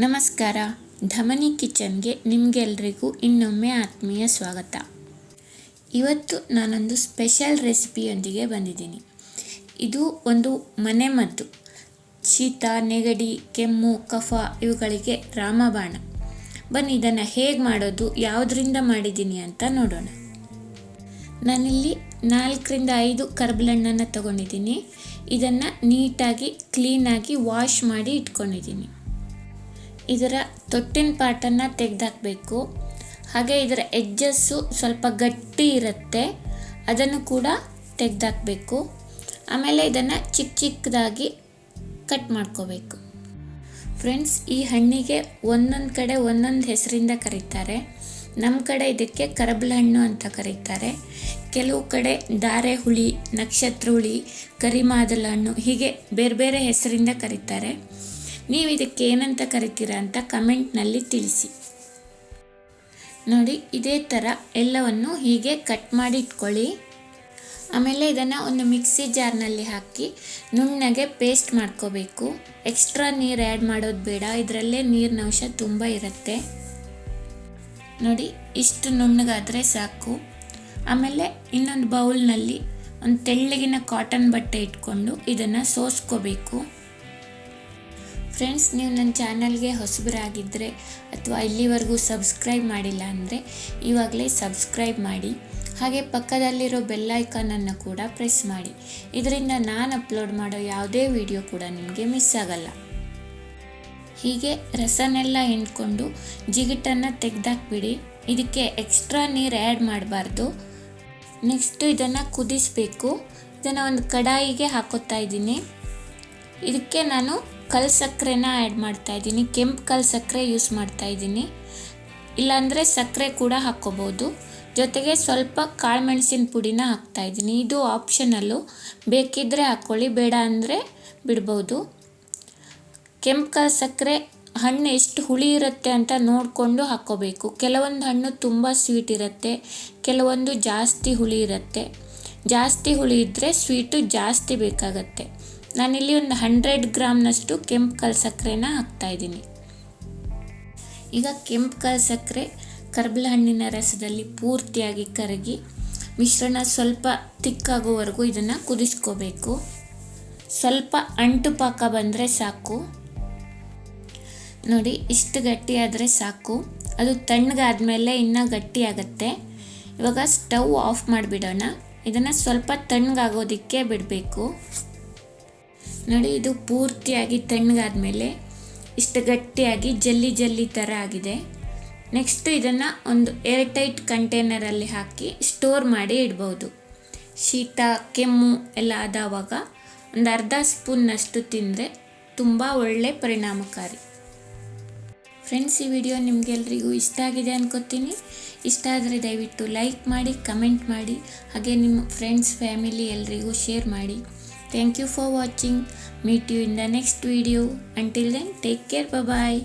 ನಮಸ್ಕಾರ. ಧಮನಿ ಕಿಚನ್ಗೆ ನಿಮಗೆಲ್ರಿಗೂ ಇನ್ನೊಮ್ಮೆ ಆತ್ಮೀಯ ಸ್ವಾಗತ. ಇವತ್ತು ನಾನೊಂದು ಸ್ಪೆಷಲ್ ರೆಸಿಪಿಯೊಂದಿಗೆ ಬಂದಿದ್ದೀನಿ. ಇದು ಒಂದು ಮನೆಮದ್ದು. ಶೀತ, ನೆಗಡಿ, ಕೆಮ್ಮು, ಕಫ ಇವುಗಳಿಗೆ ರಾಮಬಾಣ. ಬನ್ನಿ ಇದನ್ನು ಹೇಗೆ ಮಾಡೋದು, ಯಾವುದರಿಂದ ಮಾಡಿದ್ದೀನಿ ಅಂತ ನೋಡೋಣ. ನಾನಿಲ್ಲಿ 4-5 ಕರ್ಬಲಣ್ಣನ್ನು ತಗೊಂಡಿದ್ದೀನಿ. ಇದನ್ನು ನೀಟಾಗಿ ಕ್ಲೀನಾಗಿ ವಾಶ್ ಮಾಡಿ ಇಟ್ಕೊಂಡಿದ್ದೀನಿ. ಇದರ ತೊಟ್ಟಿನ ಪಾರ್ಟನ್ನು ತೆಗೆದಾಕಬೇಕು. ಹಾಗೆ ಇದರ ಎಡ್ಜಸ್ಸು ಸ್ವಲ್ಪ ಗಟ್ಟಿ ಇರುತ್ತೆ, ಅದನ್ನು ಕೂಡ ತೆಗೆದಾಕಬೇಕು. ಆಮೇಲೆ ಇದನ್ನು ಚಿಕ್ಕದಾಗಿ ಕಟ್ ಮಾಡ್ಕೋಬೇಕು. ಫ್ರೆಂಡ್ಸ್, ಈ ಹಣ್ಣಿಗೆ ಒಂದೊಂದು ಕಡೆ ಒಂದೊಂದು ಹೆಸರಿಂದ ಕರೀತಾರೆ. ನಮ್ಮ ಕಡೆ ಇದಕ್ಕೆ ಕರಬಲ ಹಣ್ಣು ಅಂತ ಕರೀತಾರೆ. ಕೆಲವು ಕಡೆ ದಾರೆ ಹುಳಿ, ನಕ್ಷತ್ರ ಹುಳಿ, ಕರಿಮಾದಲ ಹಣ್ಣು, ಹೀಗೆ ಬೇರೆ ಬೇರೆ ಹೆಸರಿಂದ ಕರೀತಾರೆ. ನೀವು ಇದಕ್ಕೆ ಏನಂತ ಕರಿತೀರಾ ಅಂತ ಕಮೆಂಟ್ನಲ್ಲಿ ತಿಳಿಸಿ. ನೋಡಿ, ಇದೇ ಥರ ಎಲ್ಲವನ್ನು ಹೀಗೆ ಕಟ್ ಮಾಡಿ ಇಟ್ಕೊಳ್ಳಿ. ಆಮೇಲೆ ಇದನ್ನು ಒಂದು ಮಿಕ್ಸಿ ಜಾರ್ನಲ್ಲಿ ಹಾಕಿ ನುಣ್ಣಗೆ ಪೇಸ್ಟ್ ಮಾಡ್ಕೋಬೇಕು. ಎಕ್ಸ್ಟ್ರಾ ನೀರು ಆ್ಯಡ್ ಮಾಡೋದು ಬೇಡ, ಇದರಲ್ಲೇ ನೀರಿನ ಅಂಶ ತುಂಬ ಇರುತ್ತೆ. ನೋಡಿ, ಇಷ್ಟು ನುಣ್ಣಗಾದರೆ ಸಾಕು. ಆಮೇಲೆ ಇನ್ನೊಂದು ಬೌಲ್ನಲ್ಲಿ ಒಂದು ತೆಳ್ಳಗಿನ ಕಾಟನ್ ಬಟ್ಟೆ ಇಟ್ಕೊಂಡು ಇದನ್ನು ಸೋಸ್ಕೋಬೇಕು. ಫ್ರೆಂಡ್ಸ್, ನೀವು ನನ್ನ ಚಾನಲ್ಗೆ ಹೊಸಬರಾಗಿದ್ದರೆ ಅಥವಾ ಇಲ್ಲಿವರೆಗೂ ಸಬ್ಸ್ಕ್ರೈಬ್ ಮಾಡಿಲ್ಲ ಅಂದರೆ ಇವಾಗಲೇ ಸಬ್ಸ್ಕ್ರೈಬ್ ಮಾಡಿ. ಹಾಗೆ ಪಕ್ಕದಲ್ಲಿರೋ ಬೆಲ್ ಐಕಾನನ್ನು ಕೂಡ ಪ್ರೆಸ್ ಮಾಡಿ. ಇದರಿಂದ ನಾನು ಅಪ್ಲೋಡ್ ಮಾಡೋ ಯಾವುದೇ ವಿಡಿಯೋ ಕೂಡ ನಿಮಗೆ ಮಿಸ್ ಆಗಲ್ಲ. ಹೀಗೆ ರಸನೆಲ್ಲ ಹಿಂಡ್ಕೊಂಡು ಜಿಗಿಟನ್ನು ತೆಗೆದಾಕ್ಬಿಡಿ. ಇದಕ್ಕೆ ಎಕ್ಸ್ಟ್ರಾ ನೀರು ಆ್ಯಡ್ ಮಾಡಬಾರ್ದು. ನೆಕ್ಸ್ಟು ಇದನ್ನು ಕುದಿಸಬೇಕು. ಇದನ್ನು ಒಂದು ಕಡಾಯಿಗೆ ಹಾಕೋತಾ ಇದ್ದೀನಿ. ಇದಕ್ಕೆ ನಾನು ಕಲ್ ಸಕ್ಕರೆನ ಆ್ಯಡ್ ಮಾಡ್ತಾಯಿದ್ದೀನಿ. ಕೆಂಪು ಕಲ್ ಸಕ್ಕರೆ ಯೂಸ್ ಮಾಡ್ತಾಯಿದ್ದೀನಿ, ಇಲ್ಲಾಂದರೆ ಸಕ್ಕರೆ ಕೂಡ ಹಾಕ್ಕೋಬೋದು. ಜೊತೆಗೆ ಸ್ವಲ್ಪ ಕಾಳುಮೆಣಸಿನ ಪುಡಿನ ಹಾಕ್ತಾಯಿದ್ದೀನಿ. ಇದು ಆಪ್ಷನಲ್ಲು, ಬೇಕಿದ್ದರೆ ಹಾಕ್ಕೊಳ್ಳಿ, ಬೇಡ ಅಂದರೆ ಬಿಡ್ಬೋದು. ಕೆಂಪು ಕಲ್ ಸಕ್ಕರೆ ಹಣ್ಣು ಎಷ್ಟು ಹುಳಿ ಇರುತ್ತೆ ಅಂತ ನೋಡಿಕೊಂಡು ಹಾಕ್ಕೋಬೇಕು. ಕೆಲವೊಂದು ಹಣ್ಣು ತುಂಬ ಸ್ವೀಟ್ ಇರುತ್ತೆ, ಕೆಲವೊಂದು ಜಾಸ್ತಿ ಹುಳಿ ಇರುತ್ತೆ. ಜಾಸ್ತಿ ಹುಳಿ ಇದ್ದರೆ ಸ್ವೀಟು ಜಾಸ್ತಿ ಬೇಕಾಗತ್ತೆ. ನಾನಿಲ್ಲಿ ಒಂದು 100 ಗ್ರಾಮ್ನಷ್ಟು ಕೆಂಪು ಕಲ್ ಸಕ್ಕರೆನ ಹಾಕ್ತಾಯಿದ್ದೀನಿ. ಈಗ ಕೆಂಪು ಕಲ್ ಸಕ್ಕರೆ ಕರ್ಬಲ ಹಣ್ಣಿನ ರಸದಲ್ಲಿ ಪೂರ್ತಿಯಾಗಿ ಕರಗಿ ಮಿಶ್ರಣ ಸ್ವಲ್ಪ ತಿಕ್ಕಾಗೋವರೆಗೂ ಇದನ್ನು ಕುದಿಸ್ಕೋಬೇಕು. ಸ್ವಲ್ಪ ಅಂಟು ಪಾಕ ಬಂದರೆ ಸಾಕು. ನೋಡಿ, ಇಷ್ಟು ಗಟ್ಟಿಯಾದರೆ ಸಾಕು. ಅದು ತಣ್ಣಗಾದ್ಮೇಲೆ ಇನ್ನೂ ಗಟ್ಟಿಯಾಗತ್ತೆ. ಇವಾಗ ಸ್ಟವ್ ಆಫ್ ಮಾಡಿಬಿಡೋಣ. ಇದನ್ನು ಸ್ವಲ್ಪ ತಣ್ಣಗಾಗೋದಕ್ಕೆ ಬಿಡಬೇಕು. ನೋಡಿ, ಇದು ಪೂರ್ತಿಯಾಗಿ ತಣ್ಣಗಾದ್ಮೇಲೆ ಇಷ್ಟು ಗಟ್ಟಿಯಾಗಿ ಜಲ್ಲಿ ಥರ ಆಗಿದೆ. ನೆಕ್ಸ್ಟು ಇದನ್ನು ಒಂದು ಏರ್ಟೈಟ್ ಕಂಟೈನರಲ್ಲಿ ಹಾಕಿ ಸ್ಟೋರ್ ಮಾಡಿ ಇಡ್ಬೋದು. ಶೀತ, ಕೆಮ್ಮು ಎಲ್ಲ ಆದವಾಗ ಒಂದು ಅರ್ಧ ಸ್ಪೂನ್ನಷ್ಟು ತಿಂದರೆ ತುಂಬ ಒಳ್ಳೆ ಪರಿಣಾಮಕಾರಿ. ಫ್ರೆಂಡ್ಸ್, ಈ ವಿಡಿಯೋ ನಿಮಗೆಲ್ರಿಗೂ ಇಷ್ಟ ಆಗಿದೆ ಅನ್ಕೋತೀನಿ. ಇಷ್ಟ ಆದರೆ ದಯವಿಟ್ಟು ಲೈಕ್ ಮಾಡಿ, ಕಮೆಂಟ್ ಮಾಡಿ, ಹಾಗೆ ನಿಮ್ಮ ಫ್ರೆಂಡ್ಸ್, ಫ್ಯಾಮಿಲಿ ಎಲ್ರಿಗೂ ಶೇರ್ ಮಾಡಿ. Thank you for watching. Meet you in the next video. Until then, take care. Bye bye.